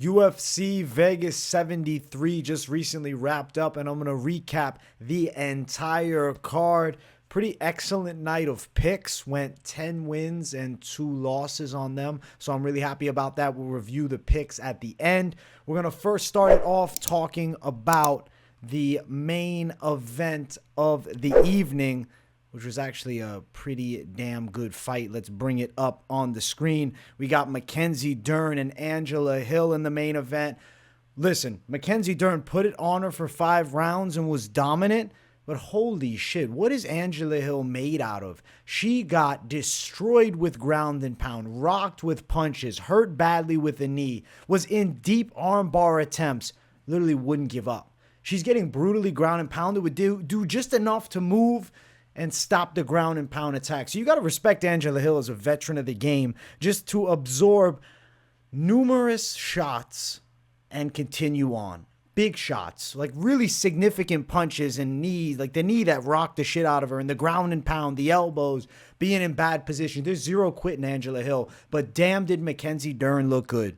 UFC Vegas 73 just recently wrapped up, and I'm going to recap the entire card. Pretty excellent night of picks. Went 10 wins and 2 losses on them, so I'm really happy about that. We'll review the picks at the end. We're going to first start it off talking about the main event of the evening, which was actually a pretty damn good fight. Let's bring it up on the screen. We got Mackenzie Dern and Angela Hill in the main event. Listen, Mackenzie Dern put it on her for 5 rounds and was dominant, but holy shit, what is Angela Hill made out of? She got destroyed with ground and pound, rocked with punches, hurt badly with a knee, was in deep armbar attempts, literally wouldn't give up. She's getting brutally ground and pounded, would do just enough to move and stop the ground and pound attack. So you got to respect Angela Hill as a veteran of the game, just to absorb numerous shots and continue on. Big shots, like really significant punches and knees, like the knee that rocked the shit out of her, and the ground and pound, the elbows, being in bad position. There's zero quitting Angela Hill, but damn did Mackenzie Dern look good.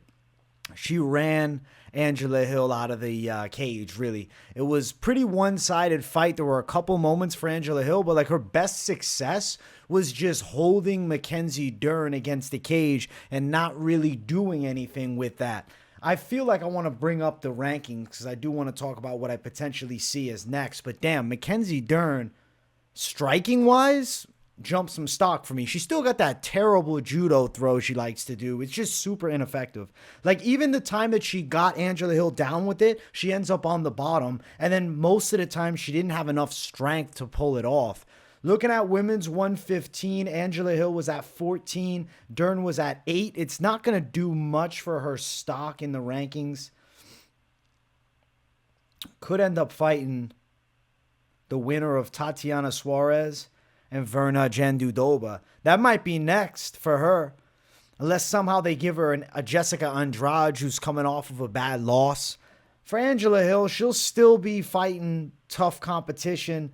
She ran Angela Hill out of the cage, really. It was pretty one-sided fight. There were a couple moments for Angela Hill, but like her best success was just holding Mackenzie Dern against the cage and not really doing anything with that. I feel like I want to bring up the rankings because I do want to talk about what I potentially see as next. But damn, Mackenzie Dern, striking-wise, jumped some stock for me. She still got that terrible judo throw she likes to do. It's just super ineffective. Like, even the time that she got Angela Hill down with it, she ends up on the bottom. And then most of the time, she didn't have enough strength to pull it off. Looking at women's 115, Angela Hill was at 14. Dern was at 8. It's not going to do much for her stock in the rankings. Could end up fighting the winner of Tatiana Suarez and Verna Jandiroba. That might be next for her. Unless somehow they give her a Jessica Andrade who's coming off of a bad loss. For Angela Hill, she'll still be fighting tough competition.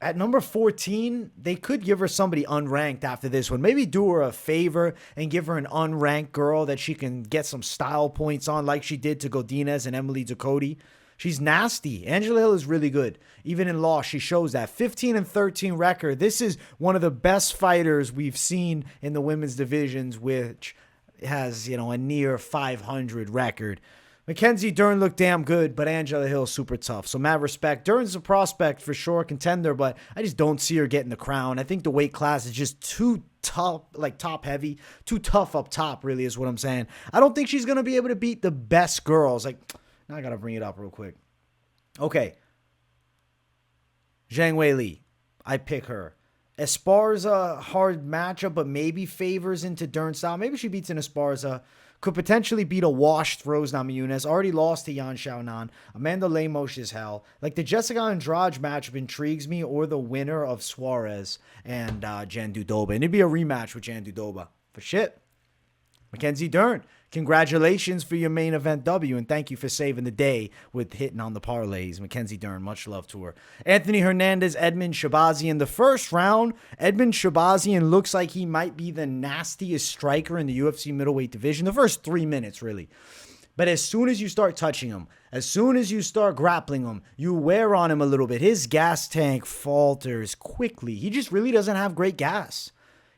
At number 14, they could give her somebody unranked after this one. Maybe do her a favor and give her an unranked girl that she can get some style points on like she did to Godinez and Emily Ducote. She's nasty. Angela Hill is really good. Even in loss, she shows that. 15-13 record. This is one of the best fighters we've seen in the women's divisions, which has, a near 500 record. Mackenzie Dern looked damn good, but Angela Hill super tough. So mad respect. Dern's a prospect for sure, contender, but I just don't see her getting the crown. I think the weight class is just too tough, like top heavy, too tough up top, really is what I'm saying. I don't think she's going to be able to beat the best girls. Like, now I got to bring it up real quick. Okay. Zhang Weili. I pick her. Esparza, hard matchup, but maybe favors into Dern style. Maybe she beats in Esparza. Could potentially beat a washed Rose Namajunas. Already lost to Yan Xiaonan. Amanda Lemos is hell. Like, the Jessica Andrade matchup intrigues me, or the winner of Suarez and Jandiroba. And it'd be a rematch with Jandiroba. For shit. Mackenzie Dern, congratulations for your main event W, and thank you for saving the day with hitting on the parlays. Mackenzie Dern, much love to her. Anthony Hernandez, Edmen Shahbazyan. The first round, Edmen Shahbazyan looks like he might be the nastiest striker in the UFC middleweight division. The first 3 minutes, really. But as soon as you start touching him, as soon as you start grappling him, you wear on him a little bit. His gas tank falters quickly. He just really doesn't have great gas.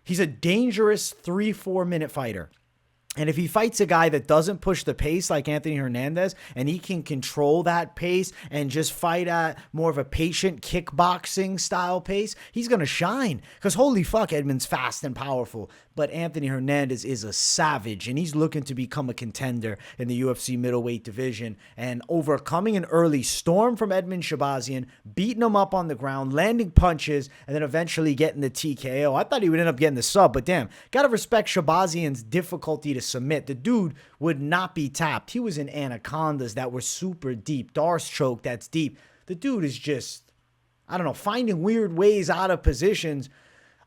He's a dangerous 3-4 minute fighter. And if he fights a guy that doesn't push the pace like Anthony Hernandez, and he can control that pace and just fight at more of a patient kickboxing style pace, he's going to shine. Because holy fuck, Edmen's fast and powerful. But Anthony Hernandez is a savage, and he's looking to become a contender in the UFC middleweight division. And overcoming an early storm from Edmen Shahbazyan, beating him up on the ground, landing punches, and then eventually getting the TKO. I thought he would end up getting the sub, but damn, gotta respect Shahbazyan's difficulty to submit. The dude would not be tapped. He was in anacondas that were super deep. Darce choke that's deep. The dude is just, I don't know, finding weird ways out of positions.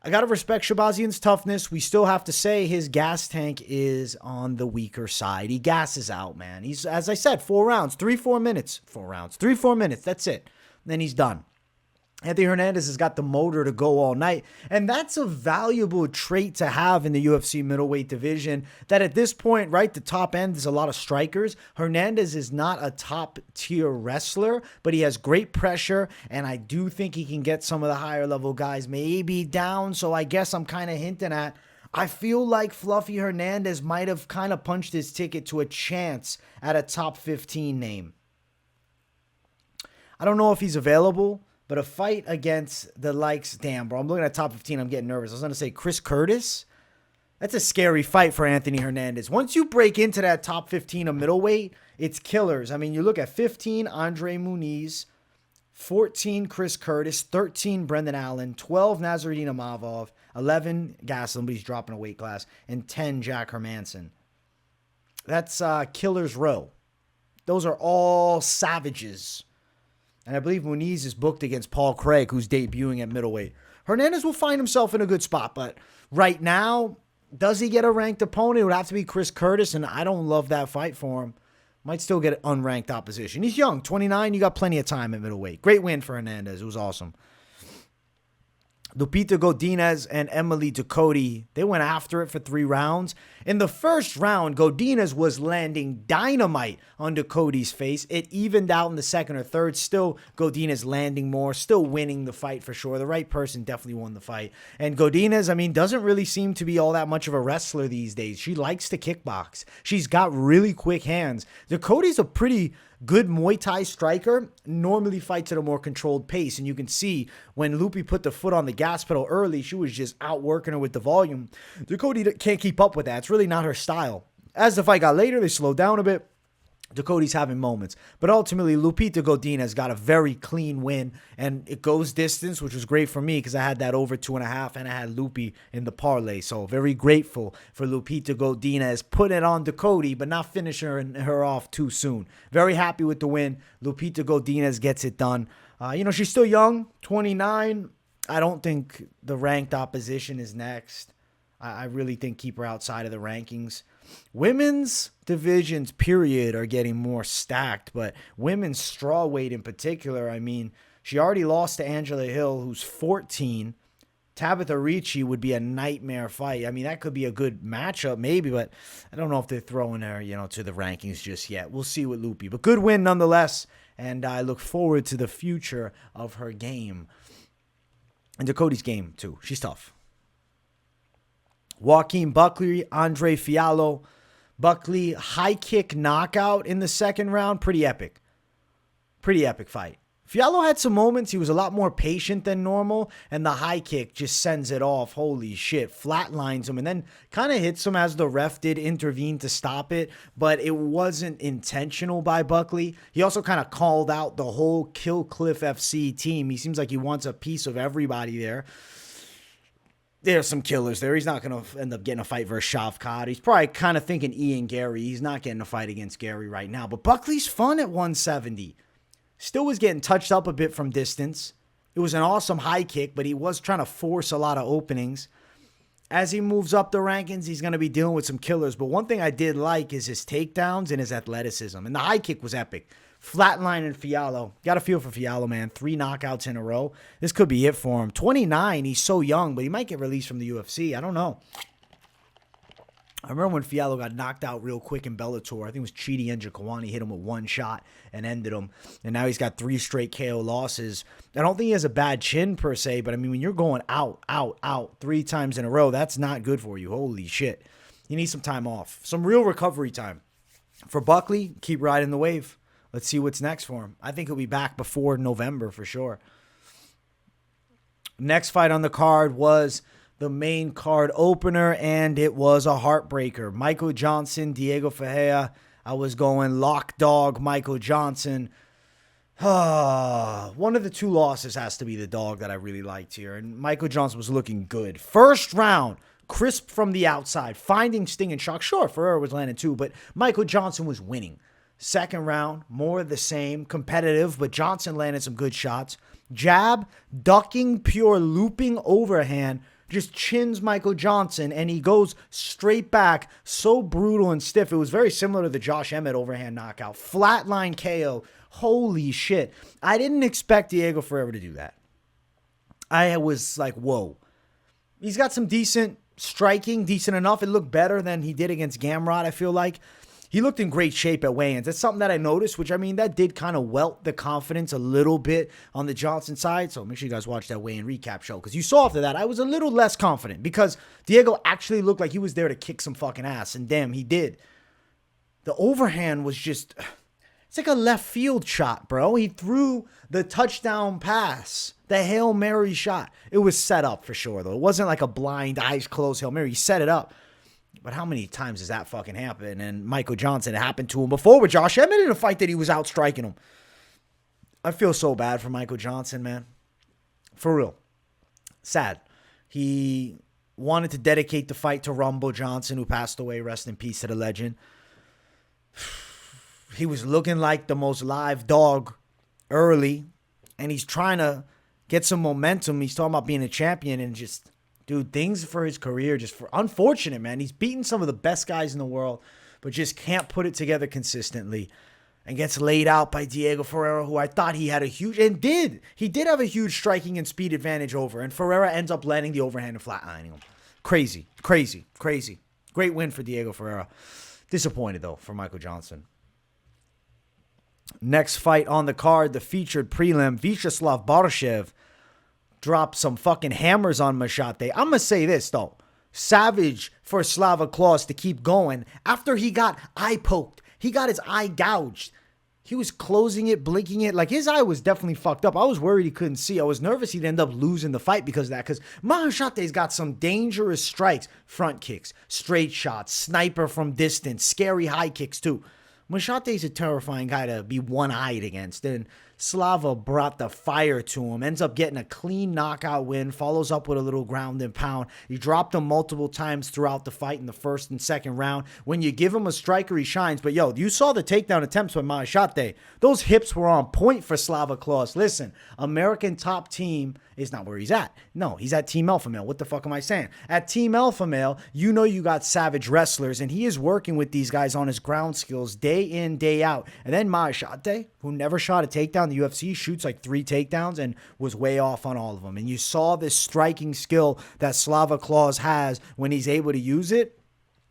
I got to respect Shahbazyan's toughness. We still have to say his gas tank is on the weaker side. He gasses out, man. He's, as I said, 4 rounds, 3-4 minutes. 4 rounds, 3-4 minutes. That's it. Then he's done. Anthony Hernandez has got the motor to go all night. And that's a valuable trait to have in the UFC middleweight division, that at this point, right, the top end is a lot of strikers. Hernandez is not a top tier wrestler, but he has great pressure. And I do think he can get some of the higher level guys maybe down. So I guess I'm kind of hinting at, I feel like Fluffy Hernandez might have kind of punched his ticket to a chance at a top 15 name. I don't know if he's available. But a fight against the likes, damn, bro, I'm looking at top 15, I'm getting nervous. I was going to say Chris Curtis. That's a scary fight for Anthony Hernandez. Once you break into that top 15 of middleweight, it's killers. I mean, you look at 15, Andre Muniz, 14, Chris Curtis, 13, Brendan Allen, 12, Nazardine Imavov, 11, Gastelum, but he's dropping a weight class, and 10, Jack Hermanson. That's killer's row. Those are all savages. And I believe Muniz is booked against Paul Craig, who's debuting at middleweight. Hernandez will find himself in a good spot, but right now, does he get a ranked opponent? It would have to be Chris Curtis, and I don't love that fight for him. Might still get unranked opposition. He's young, 29. You got plenty of time at middleweight. Great win for Hernandez. It was awesome. Lupita Godinez and Emily Ducote, they went after it for 3 rounds. In the first round, Godinez was landing dynamite on Ducote's face. It evened out in the second or third. Still, Godinez landing more, still winning the fight for sure. The right person definitely won the fight. And Godinez, I mean, doesn't really seem to be all that much of a wrestler these days. She likes to kickbox. She's got really quick hands. Ducote's a pretty good Muay Thai striker, normally fights at a more controlled pace. And you can see when Lupi put the foot on the gas pedal early, she was just outworking her with the volume. Ducote can't keep up with that. It's really not her style. As the fight got later, they slowed down a bit. Ducote's having moments. But ultimately, Lupita Godinez got a very clean win, and it goes distance, which was great for me because I had that over 2.5, and I had Lupi in the parlay. So very grateful for Lupita Godinez putting it on Ducote, but not finishing her off too soon. Very happy with the win. Lupita Godinez gets it done. She's still young, 29. I don't think the ranked opposition is next. I really think keep her outside of the rankings. Women's divisions, period, are getting more stacked, but women's strawweight in particular, I mean, she already lost to Angela Hill, who's 14. Tabitha Ricci would be a nightmare fight. I mean, that could be a good matchup, maybe, but I don't know if they're throwing her, to the rankings just yet. We'll see with Lupi, but good win nonetheless, and I look forward to the future of her game. And Ducote's game, too. She's tough. Joaquin Buckley, Andre Fialho. Buckley, high kick knockout in the second round. Pretty epic. Pretty epic fight. Fialho had some moments. He was a lot more patient than normal, and the high kick just sends it off. Holy shit. Flatlines him, and then kind of hits him as the ref did intervene to stop it, but it wasn't intentional by Buckley. He also kind of called out the whole Kill Cliff FC team. He seems like he wants a piece of everybody there. There's some killers there. He's not going to end up getting a fight versus Shavkat. He's probably kind of thinking Ian Gary. He's not getting a fight against Gary right now. But Buckley's fun at 170. Still was getting touched up a bit from distance. It was an awesome high kick, but he was trying to force a lot of openings. As he moves up the rankings, he's going to be dealing with some killers. But one thing I did like is his takedowns and his athleticism. And the high kick was epic. Flatline and Fialho. Got a feel for Fialho, man. 3 knockouts in a row. This could be it for him. 29, he's so young, but he might get released from the UFC. I don't know. I remember when Fialho got knocked out real quick in Bellator. I think it was Chidi Njokuani hit him with 1 shot and ended him. And now he's got 3 straight KO losses. I don't think he has a bad chin per se, but I mean, when you're going out 3 times in a row, that's not good for you. Holy shit. You need some time off. Some real recovery time. For Buckley, keep riding the wave. Let's see what's next for him. I think he'll be back before November for sure. Next fight on the card was the main card opener, and it was a heartbreaker. Michael Johnson, Diego Ferreira. I was going lock dog Michael Johnson. One of the 2 losses has to be the dog that I really liked here, and Michael Johnson was looking good. First round, crisp from the outside, finding sting and shock. Sure, Ferreira was landing too, but Michael Johnson was winning. Second round, more of the same, competitive, but Johnson landed some good shots. Jab, ducking, pure looping overhand, just chins Michael Johnson, and he goes straight back, so brutal and stiff. It was very similar to the Josh Emmett overhand knockout. Flatline KO. Holy shit. I didn't expect Diego Ferreira to do that. I was like, whoa. He's got some decent striking, decent enough. It looked better than he did against Gamrot, I feel like. He looked in great shape at weigh-ins. That's something that I noticed, which, I mean, that did kind of welt the confidence a little bit on the Johnson side. So make sure you guys watch that weigh-in recap show. Because you saw after that, I was a little less confident. Because Diego actually looked like he was there to kick some fucking ass. And damn, he did. The overhand was just... It's like a left field shot, bro. He threw the touchdown pass. The Hail Mary shot. It was set up for sure, though. It wasn't like a blind, eyes closed Hail Mary. He set it up. But how many times does that fucking happen? And Michael Johnson, it happened to him before with Josh Edmen in a fight that he was outstriking him. I feel so bad for Michael Johnson, man. For real. Sad. He wanted to dedicate the fight to Rumble Johnson, who passed away. Rest in peace to the legend. He was looking like the most live dog early. And he's trying to get some momentum. He's talking about being a champion and just... Dude, things for his career, just for unfortunate, man. He's beaten some of the best guys in the world, but just can't put it together consistently. And gets laid out by Diego Ferreira, who I thought he had a huge, and did. He did have a huge striking and speed advantage over. And Ferreira ends up landing the overhand and flatlining him. Crazy, crazy, crazy. Great win for Diego Ferreira. Disappointed, though, for Michael Johnson. Next fight on the card, the featured prelim, Viacheslav Borshchev dropped some fucking hammers on Maheshate. I'm going to say this, though. Savage for Slava Claus to keep going after he got eye poked. He got his eye gouged. He was closing it, blinking it. Like, his eye was definitely fucked up. I was worried he couldn't see. I was nervous he'd end up losing the fight because of that. Because Maheshate's got some dangerous strikes. Front kicks, straight shots, sniper from distance, scary high kicks, too. Maheshate's a terrifying guy to be one-eyed against. And Slava brought the fire to him. Ends up getting a clean knockout win. Follows up with a little ground and pound. He dropped him multiple times throughout the fight in the first and second round. When you give him a striker, he shines. But, yo, you saw the takedown attempts by Maheshate. Those hips were on point for Slava Claus. Listen, American top team is not where he's at. No, he's at Team Alpha Male. What the fuck am I saying? At Team Alpha Male, you know you got savage wrestlers, and he is working with these guys on his ground skills day in, day out. And then Maheshate, who never shot a takedown in the UFC, shoots like 3 takedowns and was way off on all of them. And you saw this striking skill that Slava Claus has when he's able to use it.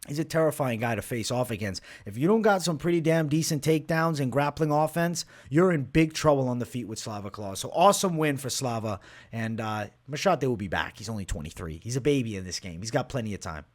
He's a terrifying guy to face off against. If you don't got some pretty damn decent takedowns and grappling offense, you're in big trouble on the feet with Slava Claus. So awesome win for Slava. And Maheshate will be back. He's only 23. He's a baby in this game. He's got plenty of time.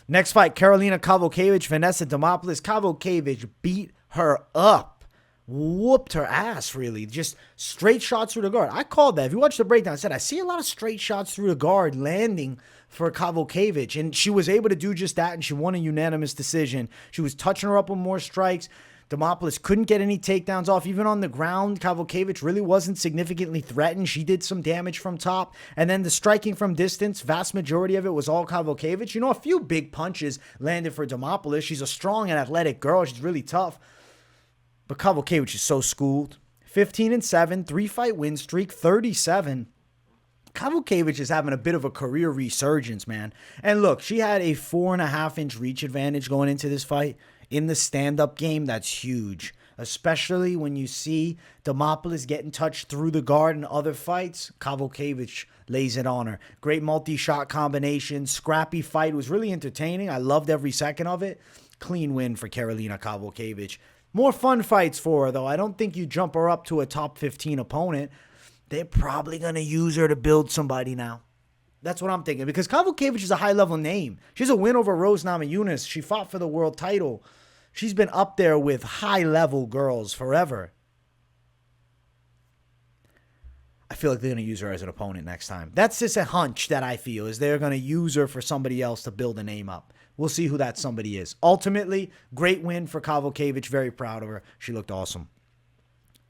Next fight, Karolina Kowalkiewicz, Vanessa Demopoulos. Kowalkiewicz beat her up. Whooped her ass, really. Just straight shots through the guard. I called that. If you watch the breakdown, I said, I see a lot of straight shots through the guard landing for Kowalkiewicz. And she was able to do just that, and she won a unanimous decision. She was touching her up with more strikes. Demopoulos couldn't get any takedowns off. Even on the ground, Kowalkiewicz really wasn't significantly threatened. She did some damage from top. And then the striking from distance, vast majority of it was all Kowalkiewicz. You know, a few big punches landed for Demopoulos. She's a strong and athletic girl. She's really tough. But Kowalkiewicz is so schooled. 15-7, 3-fight win streak, 37. Kowalkiewicz is having a bit of a career resurgence, man. And look, she had a 4.5-inch reach advantage going into this fight. In the stand-up game, that's huge. Especially when you see Demopoulos getting touched through the guard in other fights. Kowalkiewicz lays it on her. Great multi-shot combination. Scrappy fight. It was really entertaining. I loved every second of it. Clean win for Karolina Kowalkiewicz. More fun fights for her, though. I don't think you jump her up to a top 15 opponent. They're probably going to use her to build somebody now. That's what I'm thinking. Because Kowalkiewicz is a high-level name. She's a win over Rose Namajunas. She fought for the world title. She's been up there with high-level girls forever. I feel like they're going to use her as an opponent next time. That's just a hunch that I feel, is they're going to use her for somebody else to build a name up. We'll see who that somebody is. Ultimately, great win for Kowalkiewicz. Very proud of her. She looked awesome.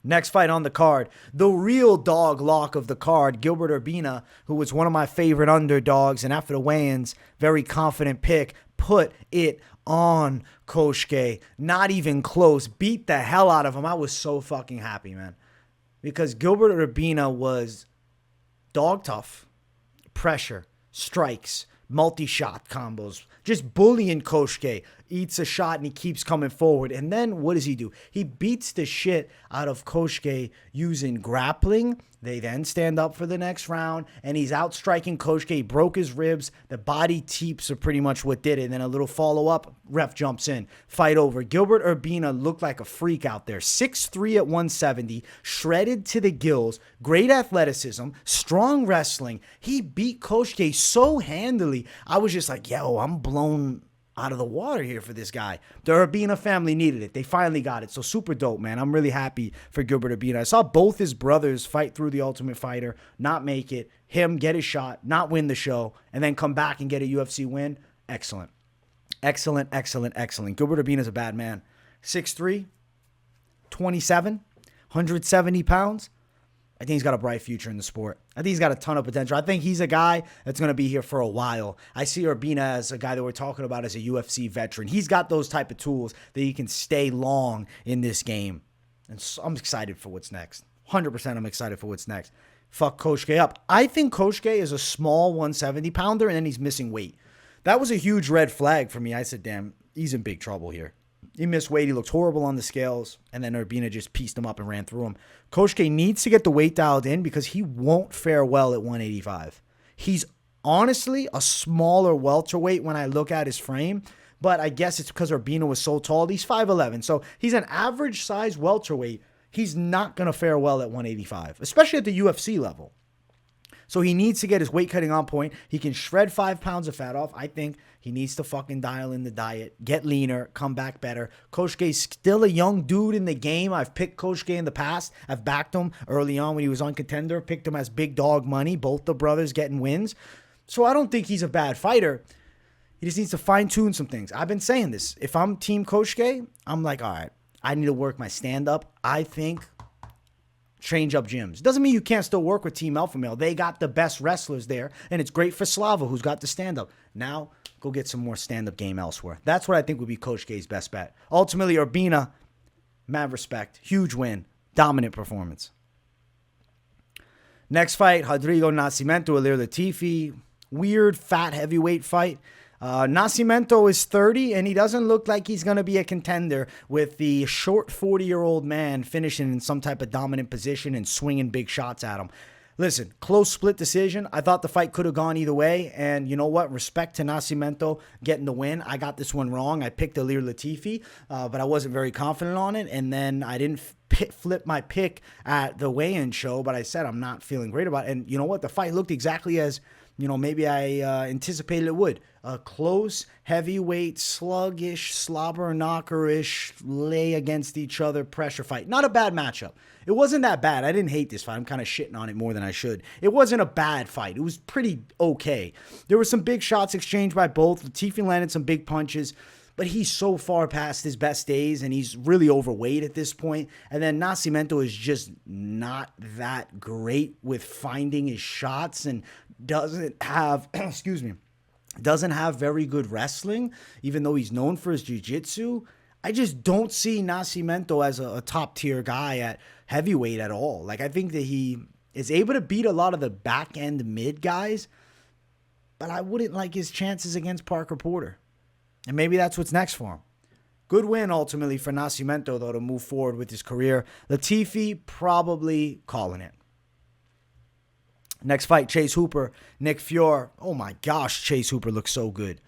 Next fight on the card, the real dog lock of the card, Gilbert Urbina, who was one of my favorite underdogs, and after the weigh-ins, very confident pick, put it on Cosce. Not even close. Beat the hell out of him. I was so fucking happy, man. Because Gilbert Urbina was dog tough, pressure, strikes, multi-shot combos, just bullying Cosce. eats a shot, and he keeps coming forward. And then what does he do? He beats the shit out of Cosce using grappling. They then stand up for the next round, and he's outstriking Cosce. He broke his ribs. The body teeps are pretty much what did it. And then a little follow-up, ref jumps in. Fight over. Gilbert Urbina looked like a freak out there. 6'3" at 170, shredded to the gills, great athleticism, strong wrestling. He beat Cosce so handily. I was just like, yo, I'm blown out of the water here for this guy. The Urbina family needed it. They finally got it. So super dope, man. I'm really happy for Gilbert Urbina. I saw both his brothers fight through the Ultimate Fighter, not make it, him get his shot, not win the show, and then come back and get a UFC win. Excellent. Excellent, excellent, excellent. Gilbert Urbina's a bad man. 6'3", 27, 170 pounds. I think he's got a bright future in the sport. I think he's got a ton of potential. I think he's a guy that's going to be here for a while. I see Urbina as a guy that we're talking about as a UFC veteran. He's got those type of tools that he can stay long in this game. And so I'm excited for what's next. 100% I'm excited for what's next. Fuck Cosce up. I think Cosce is a small 170 pounder and then he's missing weight. That was a huge red flag for me. I said, damn, he's in big trouble here. He missed weight. He looked horrible on the scales. And then Urbina just pieced him up and ran through him. Cosce needs to get the weight dialed in because he won't fare well at 185. He's honestly a smaller welterweight when I look at his frame. But I guess it's because Urbina was so tall. He's 5'11". So he's an average size welterweight. He's not going to fare well at 185, especially at the UFC level. So he needs to get his weight cutting on point. He can shred 5 pounds of fat off. I think he needs to fucking dial in the diet, get leaner, come back better. Cosce's still a young dude in the game. I've picked Cosce in the past. I've backed him early on when he was on Contender. Picked him as big dog money. Both the brothers getting wins. So I don't think he's a bad fighter. He just needs to fine-tune some things. I've been saying this. If I'm Team Cosce, I'm like, all right, I need to work my stand-up. I think change up gyms. Doesn't mean you can't still work with Team Alpha Male. They got the best wrestlers there, and it's great for Slava, who's got the stand-up. Now, go get some more stand-up game elsewhere. That's what I think would be Cosce's best bet. Ultimately, Urbina, mad respect, huge win, dominant performance. Next fight, Rodrigo Nascimento, Ilir Latifi. Weird, fat heavyweight fight. Nascimento is 30, and he doesn't look like he's going to be a contender with the short 40-year-old man finishing in some type of dominant position and swinging big shots at him. Listen, close split decision. I thought the fight could have gone either way, and you know what? Respect to Nascimento getting the win. I got this one wrong. I picked Ilir Latifi, but I wasn't very confident on it, and then I didn't flip my pick at the weigh-in show, but I said I'm not feeling great about it. And you know what? The fight looked exactly as, you know, maybe I anticipated it would. A close, heavyweight, sluggish, slobber knocker-ish, lay against each other pressure fight. Not a bad matchup. It wasn't that bad. I didn't hate this fight. I'm kind of shitting on it more than I should. It wasn't a bad fight. It was pretty okay. There were some big shots exchanged by both. Latifi landed some big punches, but he's so far past his best days, and he's really overweight at this point. And then Nascimento is just not that great with finding his shots and doesn't have, doesn't have very good wrestling, even though he's known for his jiu-jitsu. I just don't see Nascimento as a top-tier guy at heavyweight at all. Like, I think that he is able to beat a lot of the back-end mid guys, but I wouldn't like his chances against Parker Porter. And maybe that's what's next for him. Good win, ultimately, for Nascimento, though, to move forward with his career. Latifi probably calling it. Next fight, Chase Hooper, Nick Fiore. Oh, my gosh, Chase Hooper looks so good.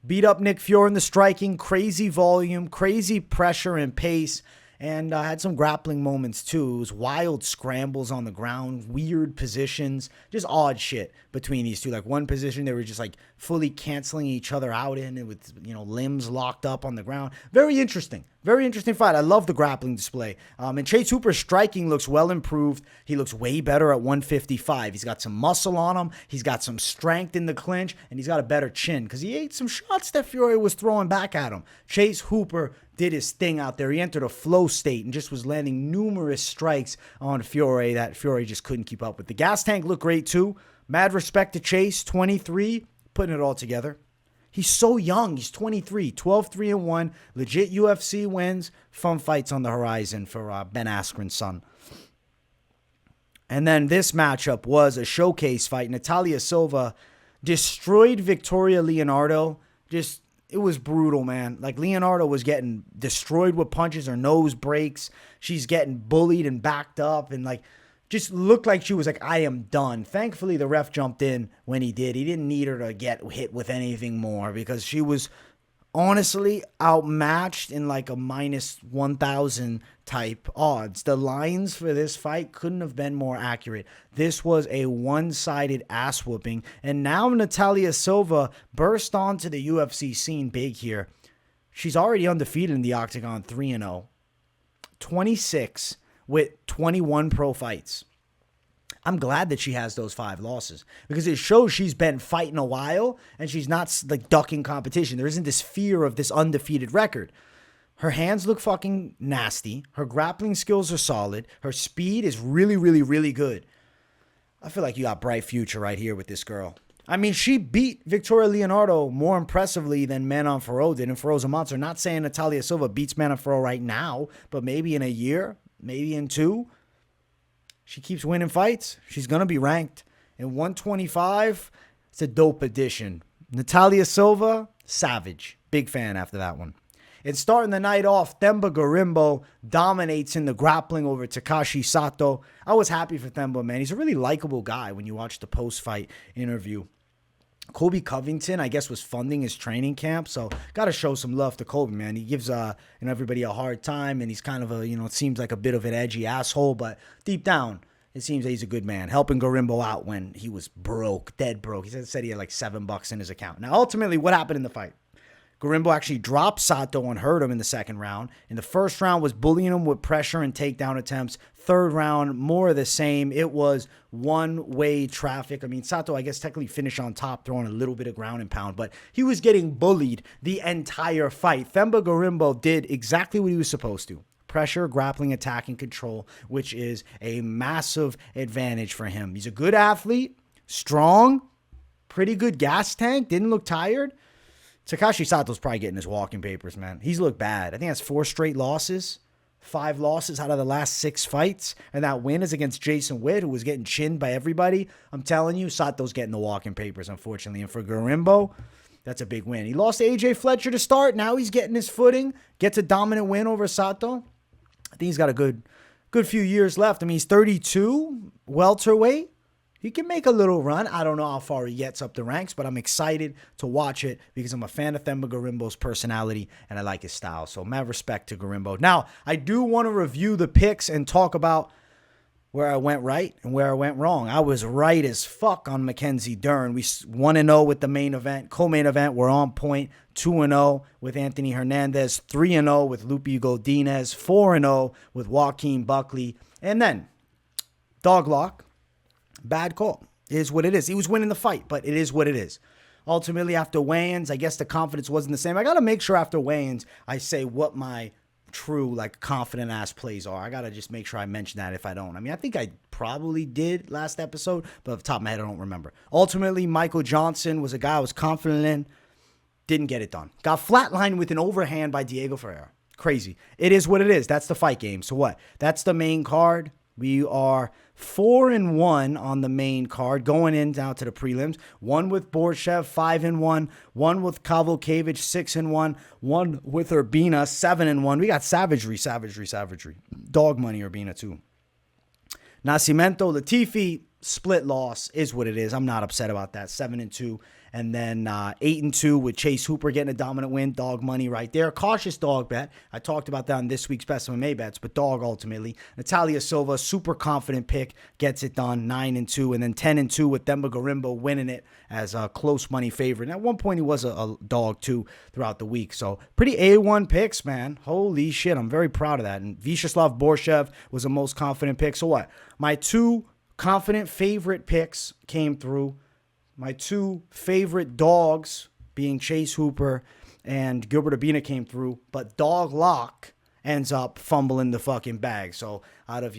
Beat up Nick Fiore in the striking, crazy volume, crazy pressure and pace, and had some grappling moments too. It was wild scrambles on the ground, weird positions, just odd shit between these two. Like one position they were just like fully canceling each other out in and with, you know, limbs locked up on the ground. Very interesting fight. I love the grappling display. And Chase Hooper's striking looks well improved. He looks way better at 155. He's got some muscle on him. He's got some strength in the clinch, and he's got a better chin because he ate some shots that Fiore was throwing back at him. Chase Hooper did his thing out there. He entered a flow state and just was landing numerous strikes on Fiore that Fiore just couldn't keep up with. The gas tank looked great too. Mad respect to Chase, 23, putting it all together. He's so young. He's 23, 12-3-1, legit UFC wins, fun fights on the horizon for Ben Askren's son. And then this matchup was a showcase fight. Natália Silva destroyed Victoria Leonardo. Just it was brutal, man. Like, Leonardo was getting destroyed with punches. Her nose breaks. She's getting bullied and backed up and, like, just looked like she was like, I am done. Thankfully, the ref jumped in when he did. He didn't need her to get hit with anything more because she was honestly outmatched in like a minus 1,000 type odds. The lines for this fight couldn't have been more accurate. This was a one-sided ass whooping. And now Natália Silva burst onto the UFC scene big here. She's already undefeated in the octagon, 3-0. 26 with 21 pro fights. I'm glad that she has those 5 losses because it shows she's been fighting a while and she's not like ducking competition. There isn't this fear of this undefeated record. Her hands look fucking nasty. Her grappling skills are solid. Her speed is really, really, really good. I feel like you got bright future right here with this girl. I mean, she beat Victoria Leonardo more impressively than Manon Fiorot did, and Fiorot's a monster. Not saying Natália Silva beats Manon Fiorot right now, but maybe in a year, maybe in 2. She keeps winning fights. She's going to be ranked. In 125, it's a dope addition. Natália Silva, savage. Big fan after that one. And starting the night off, Themba Gorimbo dominates in the grappling over Takashi Sato. I was happy for Themba, man. He's a really likable guy when you watch the post-fight interview. Colby Covington, I guess, was funding his training camp, so got to show some love to Colby, man. He gives everybody a hard time, and he's kind of it seems like a bit of an edgy asshole, but deep down, it seems that he's a good man, helping Gorimbo out when he was broke, dead broke. He said he had like $7 in his account. Now, ultimately, what happened in the fight? Gorimbo actually dropped Sato and hurt him in the second round. In the first round was bullying him with pressure and takedown attempts. Third round, more of the same. It was one-way traffic. I mean, Sato, I guess, technically finished on top, throwing a little bit of ground and pound, but he was getting bullied the entire fight. Themba Gorimbo did exactly what he was supposed to. Pressure, grappling, attack, and control, which is a massive advantage for him. He's a good athlete, strong, pretty good gas tank, didn't look tired. Takashi Sato's probably getting his walking papers, man. He's looked bad. I think that's 4 straight losses. 5 losses out of the last 6 fights. And that win is against Jason Witt, who was getting chinned by everybody. I'm telling you, Sato's getting the walking papers, unfortunately. And for Gorimbo, that's a big win. He lost to AJ Fletcher to start. Now he's getting his footing. Gets a dominant win over Sato. I think he's got a good few years left. I mean, he's 32, welterweight. He can make a little run. I don't know how far he gets up the ranks, but I'm excited to watch it because I'm a fan of Themba Gorimbo's personality and I like his style. So mad respect to Gorimbo. Now, I do want to review the picks and talk about where I went right and where I went wrong. I was right as fuck on Mackenzie Dern. We 1-0 with the main event. Co-main event, we're on point. 2-0 with Anthony Hernandez. 3-0 with Lupita Godinez. 4-0 with Joaquin Buckley. And then, dog lock. Bad call. It is what it is. He was winning the fight, but it is what it is. Ultimately, after weigh-ins, I guess the confidence wasn't the same. I got to make sure after weigh-ins, I say what my true, like, confident-ass plays are. I got to just make sure I mention that if I don't. I mean, I think I probably did last episode, but off the top of my head, I don't remember. Ultimately, Michael Johnson was a guy I was confident in. Didn't get it done. Got flatlined with an overhand by Diego Ferreira. Crazy. It is what it is. That's the fight game. So what? That's the main card. We are 4-1 on the main card, going in now to the prelims. 1 with Borshchev, 5-1. 1 with Kowalkiewicz, 6-1. 1 with Urbina, 7-1. We got savagery. Dog money Urbina too. Nascimento, Latifi, split loss is what it is. I'm not upset about that. 7-2. And then 8-2 with Chase Hooper getting a dominant win. Dog money right there. Cautious dog bet. I talked about that on this week's Best MMA bets, but dog ultimately. Natália Silva, super confident pick, gets it done. 9-2. And then 10-2 with Themba Gorimbo winning it as a close money favorite. And at one point, he was a dog too throughout the week. So pretty A1 picks, man. Holy shit. I'm very proud of that. And Viacheslav Borshchev was the most confident pick. So what? My 2 confident favorite picks came through. My 2 favorite dogs, being Chase Hooper and Gilbert Urbina, came through, but dog lock ends up fumbling the fucking bag. So out of,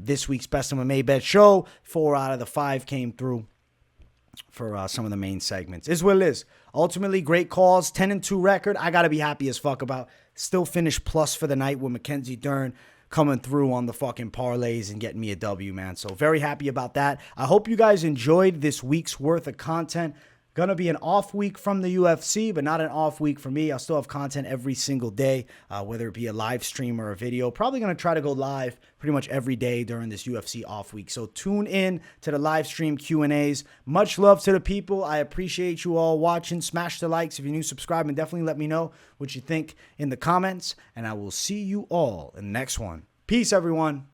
this week's Best MMA Bet show, 4 out of the 5 came through for some of the main segments. Is what it is. Ultimately, great calls, 10-2 record. I got to be happy as fuck about. Still finished plus for the night with Mackenzie Dern coming through on the fucking parlays and getting me a W, man. So very happy about that. I hope you guys enjoyed this week's worth of content. Gonna be an off week from the UFC, but not an off week for me. I'll still have content every single day, whether it be a live stream or a video. Probably gonna try to go live pretty much every day during this UFC off week. So tune in to the live stream Q&As. Much love to the people. I appreciate you all watching. Smash the likes if you're new, subscribe, and definitely let me know what you think in the comments. And I will see you all in the next one. Peace, everyone.